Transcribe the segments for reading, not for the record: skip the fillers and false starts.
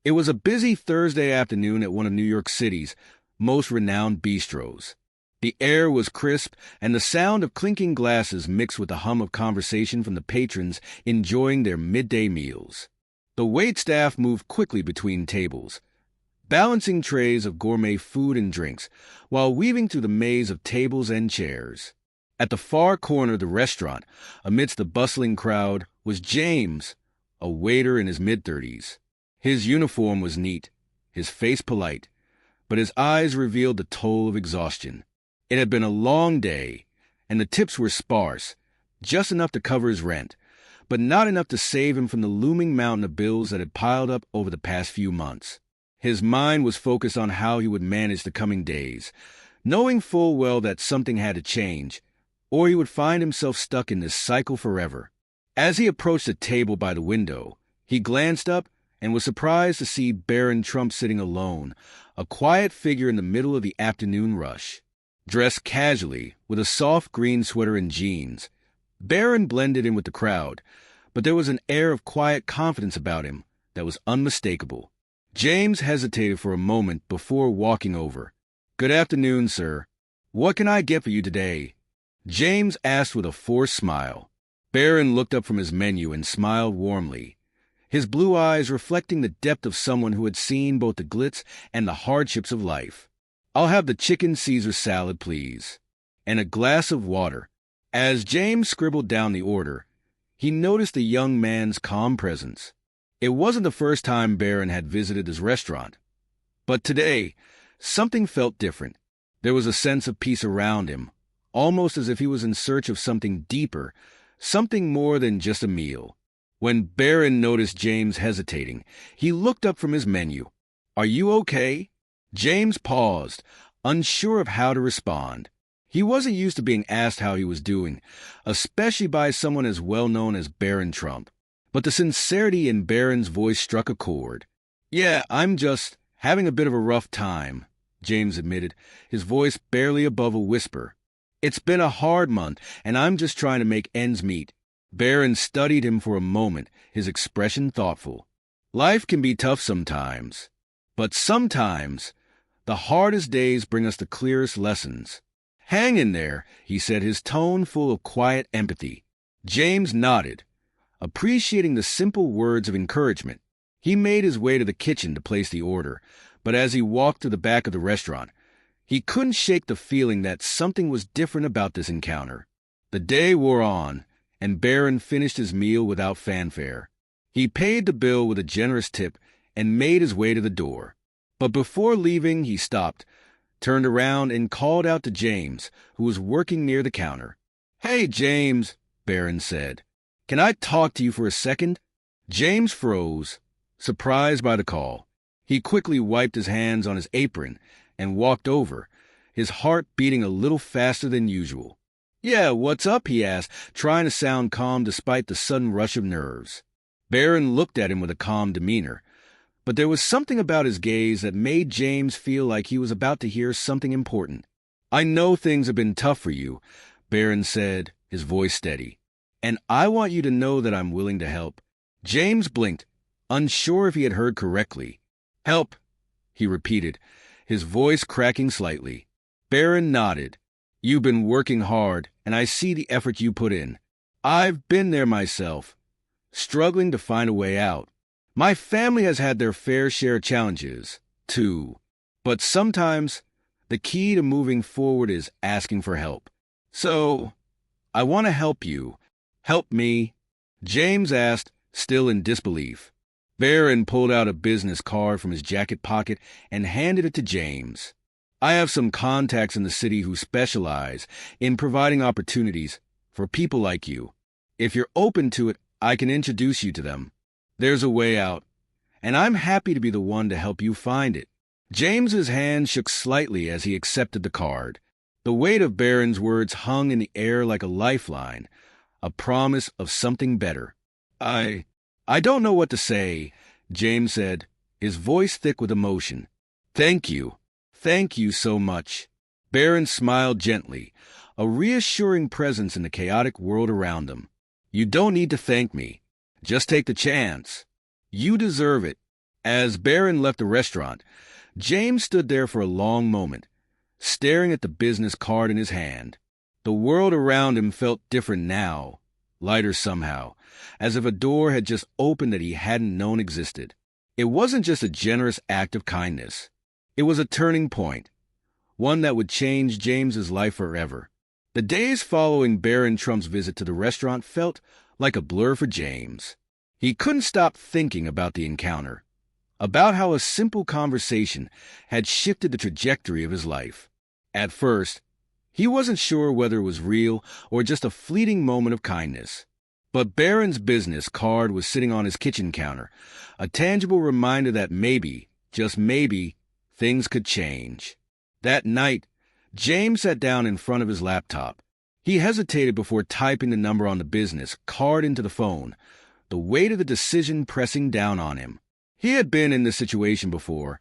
It was a busy Thursday afternoon at one of New York City's most renowned bistros. The air was crisp, and the sound of clinking glasses mixed with the hum of conversation from the patrons enjoying their midday meals. The waitstaff moved quickly between tables, balancing trays of gourmet food and drinks, while weaving through the maze of tables and chairs. At the far corner of the restaurant, amidst the bustling crowd, was James, a waiter in his mid-30s. His uniform was neat, his face polite, but his eyes revealed the toll of exhaustion. It had been a long day, and the tips were sparse, just enough to cover his rent, but not enough to save him from the looming mountain of bills that had piled up over the past few months. His mind was focused on how he would manage the coming days, knowing full well that something had to change, or he would find himself stuck in this cycle forever. As he approached the table by the window, he glanced up and was surprised to see Barron sitting alone, a quiet figure in the middle of the afternoon rush. Dressed casually, with a soft green sweater and jeans, Barron blended in with the crowd, but there was an air of quiet confidence about him that was unmistakable. James hesitated for a moment before walking over. "Good afternoon, sir. What can I get for you today?" James asked with a forced smile. Barron looked up from his menu and smiled warmly, his blue eyes reflecting the depth of someone who had seen both the glitz and the hardships of life. "I'll have the chicken Caesar salad, please, and a glass of water." As James scribbled down the order, he noticed the young man's calm presence. It wasn't the first time Barron had visited his restaurant, but today, something felt different. There was a sense of peace around him, almost as if he was in search of something deeper, something more than just a meal. When Barron noticed James hesitating, he looked up from his menu. "Are you okay?" James paused, unsure of how to respond. He wasn't used to being asked how he was doing, especially by someone as well-known as Barron Trump. But the sincerity in Barron's voice struck a chord. "Yeah, I'm just having a bit of a rough time," James admitted, his voice barely above a whisper. "It's been a hard month, and I'm just trying to make ends meet." Barron studied him for a moment, his expression thoughtful. "Life can be tough sometimes, but sometimes the hardest days bring us the clearest lessons." "Hang in there," he said, his tone full of quiet empathy. James nodded, appreciating the simple words of encouragement. He made his way to the kitchen to place the order, but as he walked to the back of the restaurant, he couldn't shake the feeling that something was different about this encounter. The day wore on, and Barron finished his meal without fanfare. He paid the bill with a generous tip and made his way to the door. But before leaving, he stopped, turned around, and called out to James, who was working near the counter. "Hey, James," Barron said. "Can I talk to you for a second?" James froze, surprised by the call. He quickly wiped his hands on his apron and walked over, his heart beating a little faster than usual. "Yeah, what's up?" he asked, trying to sound calm despite the sudden rush of nerves. Barron looked at him with a calm demeanor, but there was something about his gaze that made James feel like he was about to hear something important. "I know things have been tough for you," Barron said, his voice steady, "and I want you to know that I'm willing to help." James blinked, unsure if he had heard correctly. "Help," he repeated, his voice cracking slightly. Barron nodded. "You've been working hard, and I see the effort you put in. I've been there myself, struggling to find a way out. My family has had their fair share of challenges, too. But sometimes the key to moving forward is asking for help. So, I want to help you. Help me?" James asked, still in disbelief. Barron pulled out a business card from his jacket pocket and handed it to James. "I have some contacts in the city who specialize in providing opportunities for people like you. If you're open to it, I can introduce you to them. There's a way out, and I'm happy to be the one to help you find it." James's hand shook slightly as he accepted the card. The weight of Barron's words hung in the air like a lifeline, a promise of something better. I don't know what to say," James said, his voice thick with emotion. "Thank you. Thank you so much." Barron smiled gently, a reassuring presence in the chaotic world around them. "You don't need to thank me. Just take the chance. You deserve it, As Barron left the restaurant, James stood there for a long moment, staring at the business card in his hand. The world around him felt different now, lighter somehow, as if a door had just opened that he hadn't known existed. It wasn't just a generous act of kindness. It was a turning point, one that would change James's life forever. The days following Barron Trump's visit to the restaurant felt like a blur for James. He couldn't stop thinking about the encounter, about how a simple conversation had shifted the trajectory of his life. At first, he wasn't sure whether it was real or just a fleeting moment of kindness. But Barron's business card was sitting on his kitchen counter, a tangible reminder that maybe, just maybe, things could change. That night, James sat down in front of his laptop. He hesitated before typing the number on the business card into the phone, the weight of the decision pressing down on him. He had been in this situation before,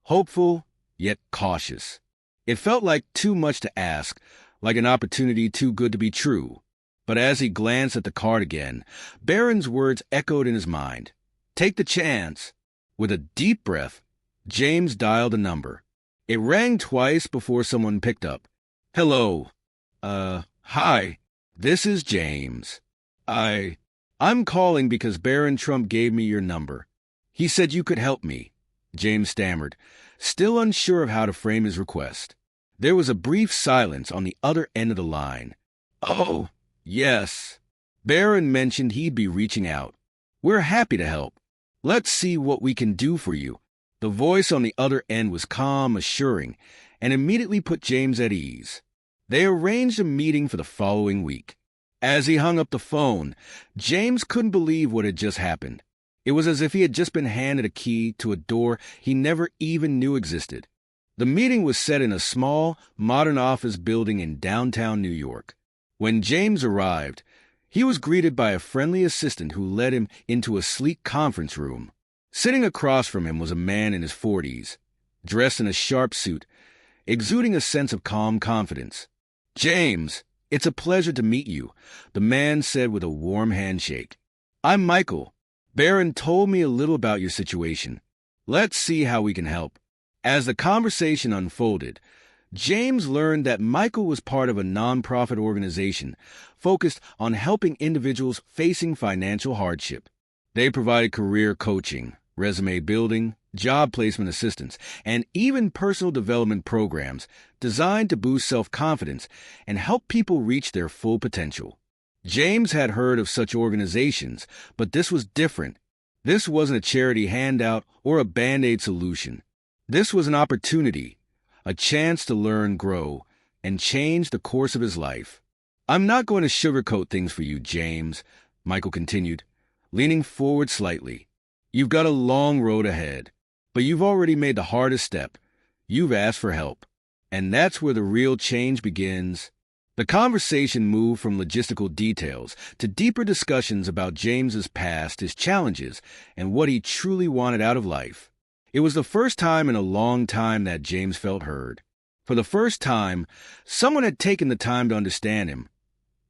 hopeful yet cautious. It felt like too much to ask, like an opportunity too good to be true. But as he glanced at the card again, Barron's words echoed in his mind. Take the chance. With a deep breath, James dialed a number. It rang twice before someone picked up. Hello. Hi. This is James. I'm calling because Barron Trump gave me your number. He said you could help me, James stammered, still unsure of how to frame his request. There was a brief silence on the other end of the line. Oh, yes. Barron mentioned he'd be reaching out. We're happy to help. Let's see what we can do for you. The voice on the other end was calm, assuring, and immediately put James at ease. They arranged a meeting for the following week. As he hung up the phone, James couldn't believe what had just happened. It was as if he had just been handed a key to a door he never even knew existed. The meeting was set in a small, modern office building in downtown New York. When James arrived, he was greeted by a friendly assistant who led him into a sleek conference room. Sitting across from him was a man in his 40s, dressed in a sharp suit, exuding a sense of calm confidence. James, it's a pleasure to meet you, the man said with a warm handshake. I'm Michael. Barron told me a little about your situation. Let's see how we can help. As the conversation unfolded, James learned that Michael was part of a nonprofit organization focused on helping individuals facing financial hardship. They provided career coaching, resume building, job placement assistance, and even personal development programs designed to boost self-confidence and help people reach their full potential. James had heard of such organizations, but this was different. This wasn't a charity handout or a Band-Aid solution. This was an opportunity, a chance to learn, grow, and change the course of his life. I'm not going to sugarcoat things for you, James, Michael continued, leaning forward slightly. You've got a long road ahead, but you've already made the hardest step. You've asked for help. And that's where the real change begins. The conversation moved from logistical details to deeper discussions about James's past, his challenges, and what he truly wanted out of life. It was the first time in a long time that James felt heard. For the first time, someone had taken the time to understand him,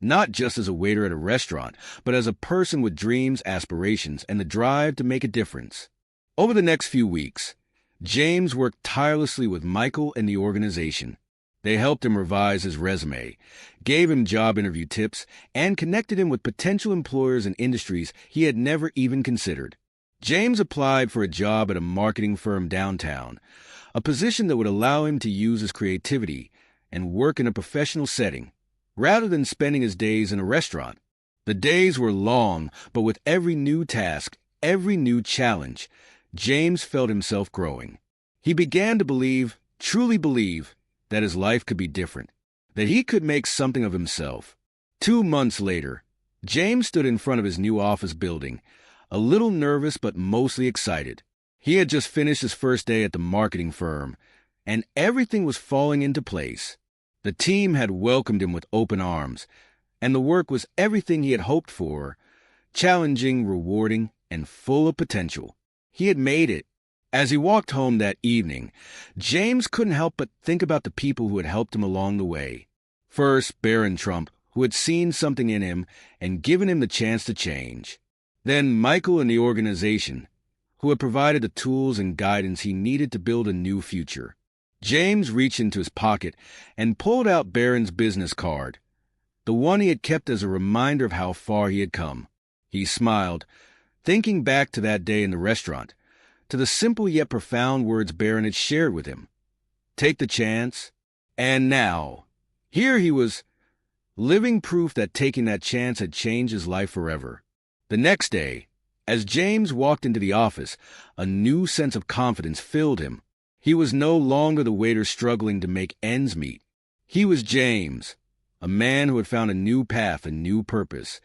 not just as a waiter at a restaurant, but as a person with dreams, aspirations, and the drive to make a difference. Over the next few weeks, James worked tirelessly with Michael and the organization. They helped him revise his resume, gave him job interview tips, and connected him with potential employers and industries he had never even considered. James applied for a job at a marketing firm downtown, a position that would allow him to use his creativity and work in a professional setting, rather than spending his days in a restaurant. The days were long, but with every new task, every new challenge, James felt himself growing. He began to believe, truly believe, that his life could be different, that he could make something of himself. 2 months later, James stood in front of his new office building, a little nervous but mostly excited. He had just finished his first day at the marketing firm, and everything was falling into place. The team had welcomed him with open arms, and the work was everything he had hoped for, challenging, rewarding, and full of potential. He had made it. As he walked home that evening, James couldn't help but think about the people who had helped him along the way. First, Barron Trump, who had seen something in him and given him the chance to change. Then Michael and the organization, who had provided the tools and guidance he needed to build a new future. James reached into his pocket and pulled out Barron's business card, the one he had kept as a reminder of how far he had come. He smiled, thinking back to that day in the restaurant, to the simple yet profound words Barron had shared with him. Take the chance. And now, here he was, living proof that taking that chance had changed his life forever. The next day, as James walked into the office, a new sense of confidence filled him. He was no longer the waiter struggling to make ends meet. He was James, a man who had found a new path and new purpose,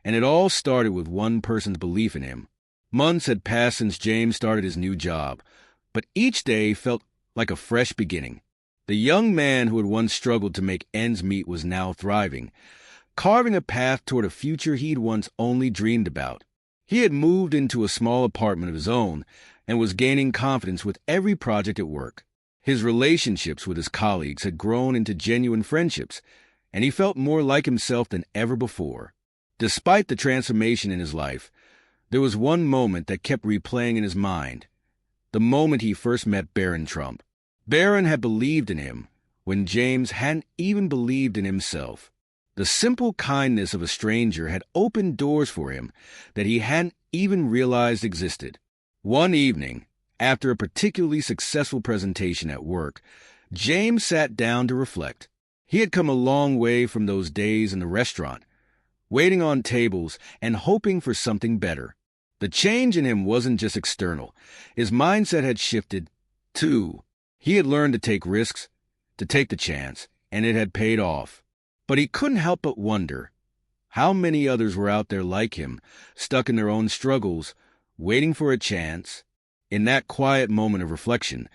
and it all started with one person's belief in him. Months had passed since James started his new job, but each day felt like a fresh beginning. The young man who had once struggled to make ends meet was now thriving, carving a path toward a future he'd once only dreamed about. He had moved into a small apartment of his own and was gaining confidence with every project at work. His relationships with his colleagues had grown into genuine friendships, and he felt more like himself than ever before. Despite the transformation in his life, there was one moment that kept replaying in his mind, the moment he first met Barron Trump. Barron had believed in him when James hadn't even believed in himself. The simple kindness of a stranger had opened doors for him that he hadn't even realized existed. One evening, after a particularly successful presentation at work, James sat down to reflect. He had come a long way from those days in the restaurant, waiting on tables and hoping for something better. The change in him wasn't just external. His mindset had shifted, too. He had learned to take risks, to take the chance, and it had paid off. But he couldn't help but wonder how many others were out there like him, stuck in their own struggles, waiting for a chance. In that quiet moment of reflection,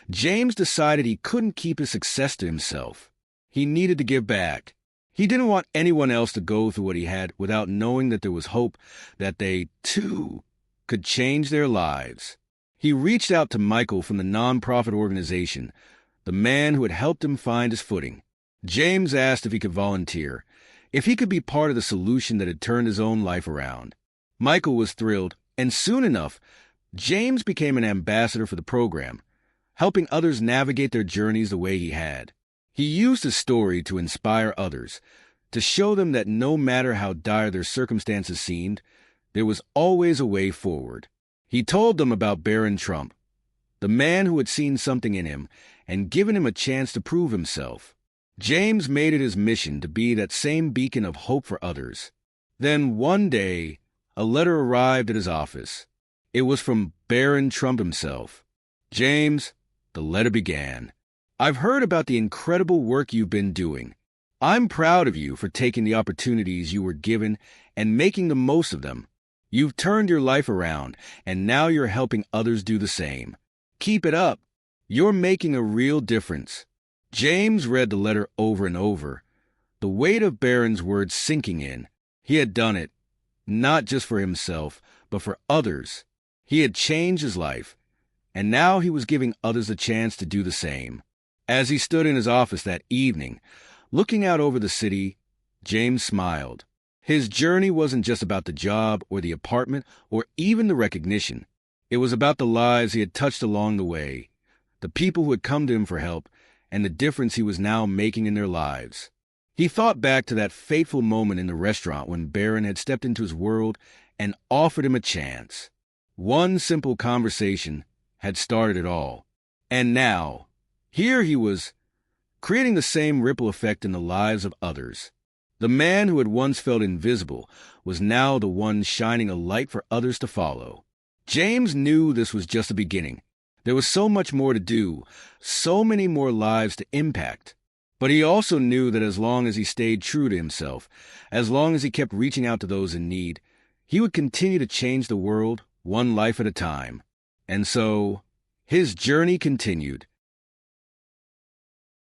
James decided he couldn't keep his success to himself. He needed to give back. He didn't want anyone else to go through what he had without knowing that there was hope that they, too, could change their lives. He reached out to Michael from the nonprofit organization, the man who had helped him find his footing. James asked if he could volunteer, if he could be part of the solution that had turned his own life around. Michael was thrilled, and soon enough, James became an ambassador for the program, helping others navigate their journeys the way he had. He used his story to inspire others, to show them that no matter how dire their circumstances seemed, there was always a way forward. He told them about Barron Trump, the man who had seen something in him and given him a chance to prove himself. James made it his mission to be that same beacon of hope for others. Then one day, a letter arrived at his office. It was from Barron Trump himself. James, the letter began. I've heard about the incredible work you've been doing. I'm proud of you for taking the opportunities you were given and making the most of them. You've turned your life around, and now you're helping others do the same. Keep it up. You're making a real difference. James read the letter over and over, the weight of Barron's words sinking in. He had done it, not just for himself, but for others. He had changed his life, and now he was giving others a chance to do the same. As he stood in his office that evening, looking out over the city, James smiled. His journey wasn't just about the job or the apartment or even the recognition. It was about the lives he had touched along the way, the people who had come to him for help, and the difference he was now making in their lives. He thought back to that fateful moment in the restaurant when Barron had stepped into his world and offered him a chance. One simple conversation had started it all. And now, here he was, creating the same ripple effect in the lives of others. The man who had once felt invisible was now the one shining a light for others to follow. James knew this was just the beginning. There was so much more to do, so many more lives to impact. But he also knew that as long as he stayed true to himself, as long as he kept reaching out to those in need, he would continue to change the world one life at a time. And so, his journey continued.